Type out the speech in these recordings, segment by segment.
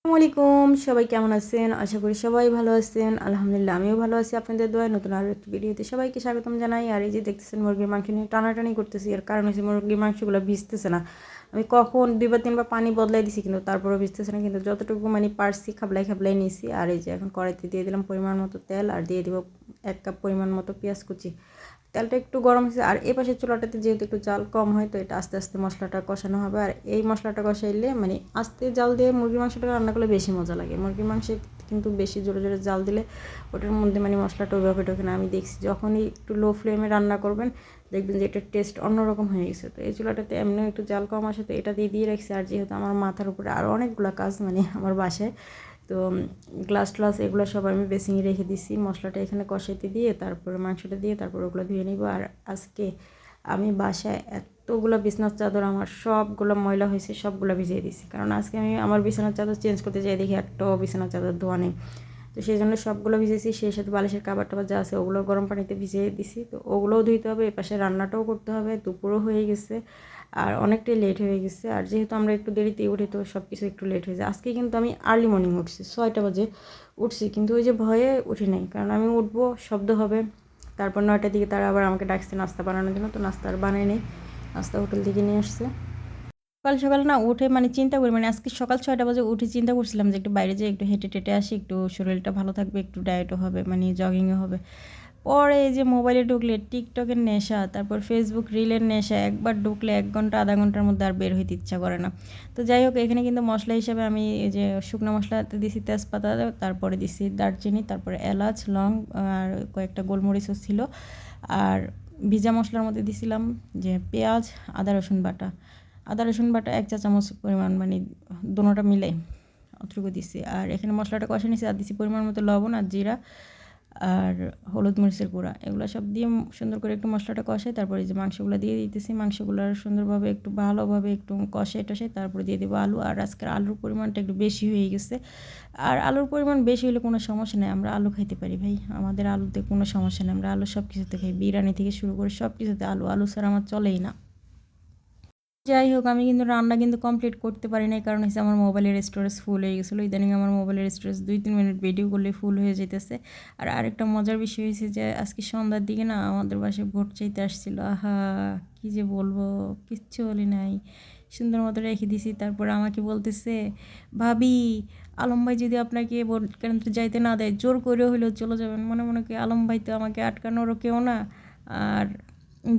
আসসালামু আলাইকুম, সবাই কেমন আছেন? আশা করি সবাই ভালো আছেন। আলহামদুলিল্লাহ আমিও ভালো আছি আপনাদের দোয়ায়। নতুন আরও একটি ভিডিওতে সবাইকে স্বাগতম জানাই। আর এই যে দেখতেছেন মুরগির মাংস নিয়ে টানাটানি করতেছি। এর কারণ হচ্ছে মুরগির মাংসগুলো ভিজতেছে না। আমি কখন 2 বা 3 বার পানি বদলাই দিছি, কিন্তু তারপরেও ভিজতেছে না। কিন্তু যতটুকু মানে পারছি খাবলাই খাবলাই নিয়েছি। আর এই যে এখন কড়াইতে দিয়ে দিলাম পরিমাণ মতো তেল, আর দিয়ে দিব 1 কাপ পরিমাণ মতো পেঁয়াজ কুচি। তেলটা একটু গরম হয়েছে, আর এই পাশের চুলাটাতে যেহেতু একটু জাল কম হয়, তো এটা আস্তে আস্তে মশলাটা কষানো হবে। আর এই মশলাটা কষাইলে মানে আস্তে জাল দিয়ে মুরগির মাংসটা রান্না করলে বেশি মজা লাগে। মুরগির মাংসে কিন্তু বেশি জোরে জোরে জাল দিলে ওটার মধ্যে মানে মশলাটা ওইভাবে ঢোকে না। আমি দেখছি যখনই একটু লো ফ্লেমে রান্না করবেন, দেখবেন যে এটার টেস্ট অন্যরকম হয়ে গেছে। তো এই চুলাটাতে এমনিও একটু জাল কম আসে, তো এটা দিয়ে রাখছি। আর যেহেতু আমার মাথার উপরে আরও অনেকগুলো কাজ মানে আমার বাসায়, তো গ্লাস ট্লাস এগুলো সব আমি বেসিংয়ে রেখে দিছি। মশলাটা এখানে কষাইতে দিয়ে তারপরে মাংসটা দিয়ে তারপর ওগুলো ধুয়ে নিব। আর আজকে আমি বাসায় এতগুলো বিছানার চাদর আমার সবগুলো ময়লা হয়েছে, সবগুলো ভিজিয়ে দিছি। কারণ আজকে আমি আমার বিছানার চাদর চেঞ্জ করতে যাই, দেখি একটাও বিছানার চাদর ধোয়া নেই। তো সেই জন্য সবগুলো ভিজেছি, সেই সাথে বালিশের কাবার টাবার যা আছে ওগুলো গরম পানিতে ভিজিয়ে দিছি। তো ওগুলোও ধুইতে হবে, এপাশে রান্নাটাও করতে হবে। দুপুরও হয়ে গেছে আর অনেকটাই লেট হয়ে গেছে। আর যেহেতু আমরা একটু দেরিতেই উঠি, তো সব কিছু একটু লেট হয়ে যায়। আজকে কিন্তু আমি আর্লি মর্নিং উঠছি, 6টা বাজে উঠছি, কিন্তু ওই যে ভয়ে উঠি নাই। কারণ আমি উঠবো, শব্দ হবে, তারপর 9টার দিকে তারা আবার আমাকে ডাকছে নাস্তা বানানোর জন্য। তো নাস্তা আর বানাই নেই, নাস্তা হোটেল থেকে নিয়ে আসছে। সকাল সকাল না উঠে মানে চিন্তা করি, মানে আজকে সকাল 6টা বাজে উঠে চিন্তা করছিলাম যে একটু বাইরে যেয়ে একটু হেঁটে টেটে আসি, একটু শরীরটা ভালো থাকবে, একটু ডায়েটও হবে, মানে জগিংও হবে। পরে এই যে মোবাইলে ঢুকলে টিকটকের নেশা, তারপর ফেসবুক রিলের নেশা, একবার ঢুকলে 1 ঘন্টা আধা ঘন্টার মধ্যে আর বের হইতে ইচ্ছা করে না। তো যাই হোক, এখানে কিন্তু মশলা হিসাবে আমি এই যে শুকনো মশলাতে দিছি তেজপাতা, তারপরে দিছি দারচিনি, তারপরে এলাচ, লং আর কয়েকটা গোলমরিচও ছিল। আর ভিজা মশলার মধ্যে দিছিলাম যে পেঁয়াজ, আদা রসুন বাটা 1 চা চামচ পরিমাণ, মানে দোনোটা মিলে অতটুকু দিছি। আর এখানে মশলাটা কষে নিছি, আর দিছি পরিমাণ মতো লবণ আর জিরা আর হলুদ মরিচের গুঁড়া। এগুলো সব দিয়ে সুন্দর করে একটু মশলাটা কষাই, তারপরে এই যে মাংসগুলো দিয়ে দিতেছি। মাংসগুলো সুন্দরভাবে একটু ভালোভাবে একটু কষাই টষাই তারপরে দিয়ে দেবো আলু। আর আজকের আলুর পরিমাণটা একটু বেশি হয়ে গেছে। আর আলুর পরিমাণ বেশি হলে কোনো সমস্যা নেই, আমরা আলু খাইতে পারি ভাই, আমাদের আলুতে কোনো সমস্যা নেই। আমরা আলু সব কিছুতে খাই, বিরিয়ানি থেকে শুরু করে সব কিছুতে আলু, আলু ছাড়া আমার চলেই না। যাই হোক, আমি কিন্তু রান্না কিন্তু কমপ্লিট করতে পারি নাই, কারণ হচ্ছে আমার মোবাইলের স্টোরেজ ফুল হয়ে গেছিলো। ইদানিং আমার মোবাইলের স্টোরেজ 2-3 মিনিট ভিডিও করলে ফুল হয়ে যেতেছে। আর আরেকটা মজার বিষয় হয়েছে যে আজকে সন্ধ্যার দিকে না আমাদের বাসায় ভোট চাইতে আসছিলো। আহা, কী যে বলবো, কিচ্ছু বলি নাই, সুন্দর মতো রেখে দিছি। তারপর আমাকে বলতেছে, ভাবি আলম ভাই যদি আপনাকে ভোট কেন্দ্রে যাইতে না দেয়, জোর করে হইলেও চলে যাবেন। মনে মনে কি, আলম ভাই তো আমাকে আটকানোরও কেউ না, আর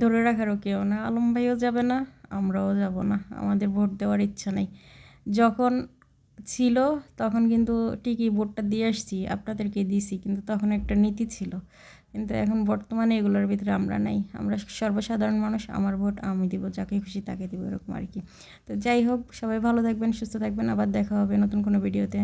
ধরে রাখারও কেউ না। আলম ভাইও যাবে না, আমরাও যাব না, আমাদের ভোট দেওয়ার ইচ্ছা নেই। যখন ছিল তখন কিন্তু ঠিকই ভোটটা দিয়ে আসছি, আপনাদেরকে দিছি, কিন্তু তখন একটা নীতি ছিল। কিন্তু এখন বর্তমানে এগুলোর ভিতরে আমরা নাই, আমরা সর্বসাধারণ মানুষ, আমার ভোট আমি দিব, যাকে খুশি তাকে দিব, এরকম আর কি। তো যাই হোক, সবাই ভালো থাকবেন, সুস্থ থাকবেন, আবার দেখা হবে নতুন কোনো ভিডিওতে।